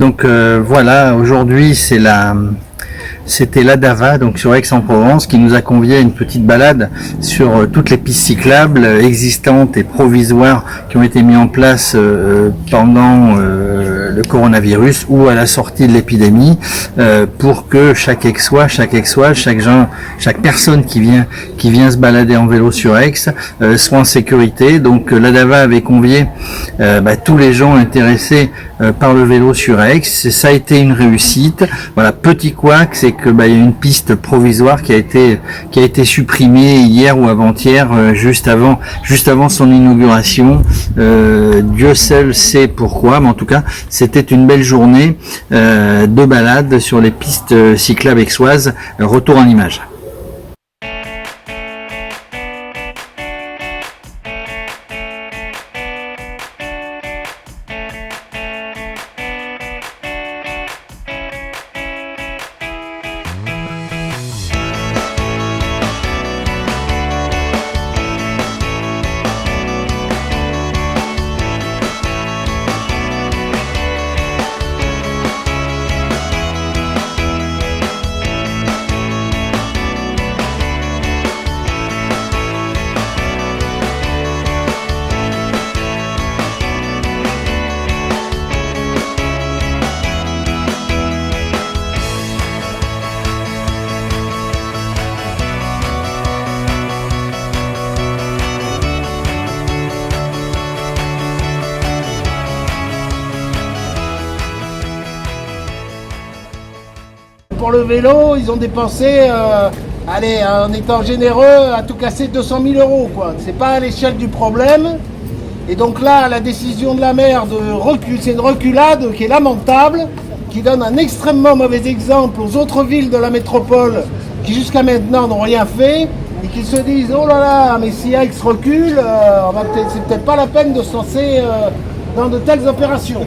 Donc voilà, aujourd'hui c'était l'Adava, donc sur Aix-en-Provence, qui nous a conviés à une petite balade sur toutes les pistes cyclables existantes et provisoires qui ont été mises en place pendant le coronavirus ou à la sortie de l'épidémie, pour que chaque Aixois, chaque personne qui vient se balader en vélo sur Aix soit en sécurité. Donc l'Adava avait convié tous les gens intéressés par le vélo sur Aix. Ça a été une réussite. Voilà, petit couac, c'est que il y a une piste provisoire qui a été supprimée hier ou avant-hier, juste avant son inauguration. Dieu seul sait pourquoi, mais en tout cas c'était une belle journée de balade sur les pistes cyclables aixoises. Retour en image. Pour le vélo, ils ont dépensé, en étant généreux, à tout casser 200 000 euros, quoi. C'est pas à l'échelle du problème. Et donc là, la décision de la maire de recul, c'est une reculade qui est lamentable, qui donne un extrêmement mauvais exemple aux autres villes de la métropole qui jusqu'à maintenant n'ont rien fait et qui se disent oh là là, mais si Aix recule, c'est peut-être pas la peine de se lancer dans de telles opérations.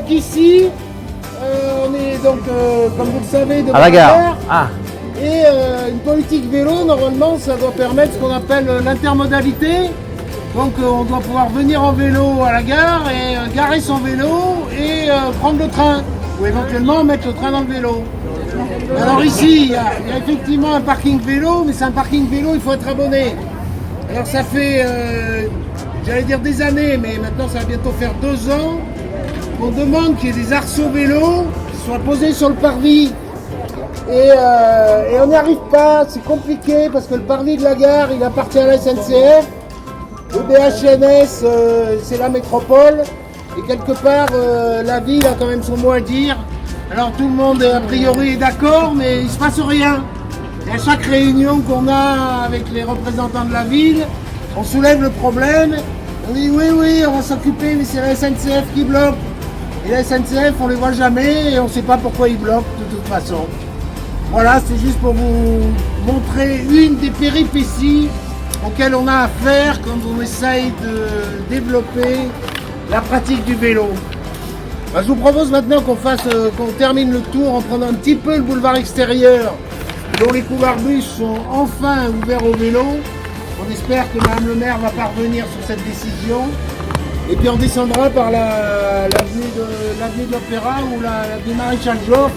Donc ici, on est donc, comme vous le savez, devant À la gare. Ah. Et une politique vélo, normalement, ça doit permettre ce qu'on appelle l'intermodalité. Donc on doit pouvoir venir en vélo à la gare et garer son vélo et prendre le train. Ou éventuellement mettre le train dans le vélo. Alors ici, il y a effectivement un parking vélo, mais c'est un parking vélo, il faut être abonné. Alors ça fait, j'allais dire des années, mais maintenant ça va bientôt faire 2 ans, qu'on demande qu'il y ait des arceaux vélos qui soient posés sur le parvis. Et on n'y arrive pas, c'est compliqué parce que le parvis de la gare, il appartient à la SNCF. Le DHNS, c'est la métropole. Et quelque part, la ville a quand même son mot à dire. Alors tout le monde, a priori, est d'accord, mais il ne se passe rien. Et à chaque réunion qu'on a avec les représentants de la ville, on soulève le problème. On dit oui, on va s'occuper, mais c'est la SNCF qui bloque. Et la SNCF, on ne les voit jamais et on ne sait pas pourquoi ils bloquent de toute façon. Voilà, c'est juste pour vous montrer une des péripéties auxquelles on a affaire quand on essaye de développer la pratique du vélo. Ben, je vous propose maintenant qu'on termine le tour en prenant un petit peu le boulevard extérieur dont les couloirs bus sont enfin ouverts au vélo. On espère que Madame le maire va parvenir sur cette décision. Et puis on descendra par l'avenue de l'Opéra ou l'avenue Maréchal Joffre.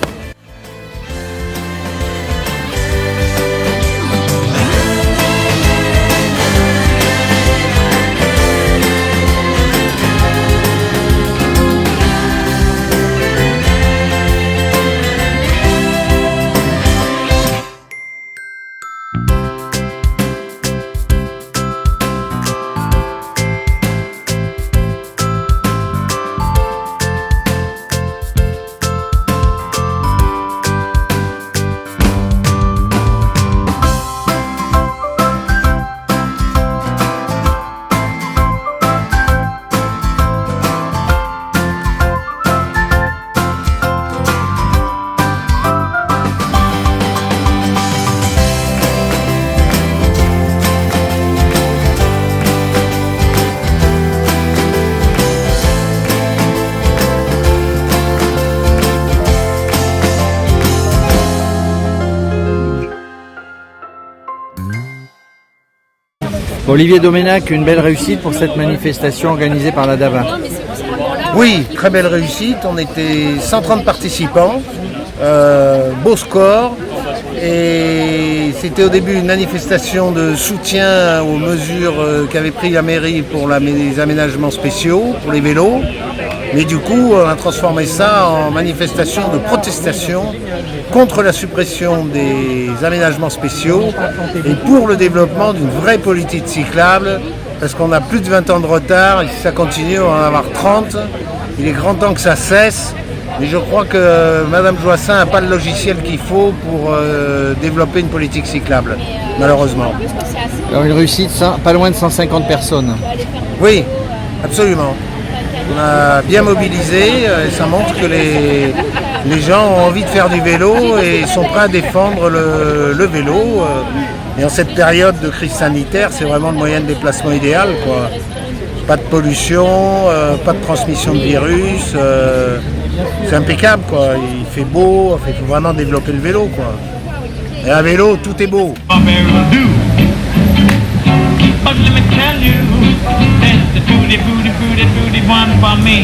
Olivier Doménac, une belle réussite pour cette manifestation organisée par la DAVA. Oui, très belle réussite. On était 130 participants, beau score. Et c'était au début une manifestation de soutien aux mesures qu'avait pris la mairie pour les aménagements spéciaux, pour les vélos. Mais du coup, on a transformé ça en manifestation de protestation contre la suppression des aménagements spéciaux et pour le développement d'une vraie politique cyclable, parce qu'on a plus de 20 ans de retard et si ça continue, on va en avoir 30. Il est grand temps que ça cesse. Mais je crois que Madame Joissaint n'a pas le logiciel qu'il faut pour développer une politique cyclable, malheureusement. Alors une réussite, pas loin de 150 personnes. Oui, absolument. On a bien mobilisé et ça montre que les gens ont envie de faire du vélo et sont prêts à défendre le vélo. Et en cette période de crise sanitaire, c'est vraiment le moyen de déplacement idéal, quoi. Pas de pollution, pas de transmission de virus. C'est impeccable, quoi. Il fait beau, il faut vraiment développer le vélo, quoi. Et à vélo, tout est beau. But let me tell you, that's the booty, booty, booty, booty one for me.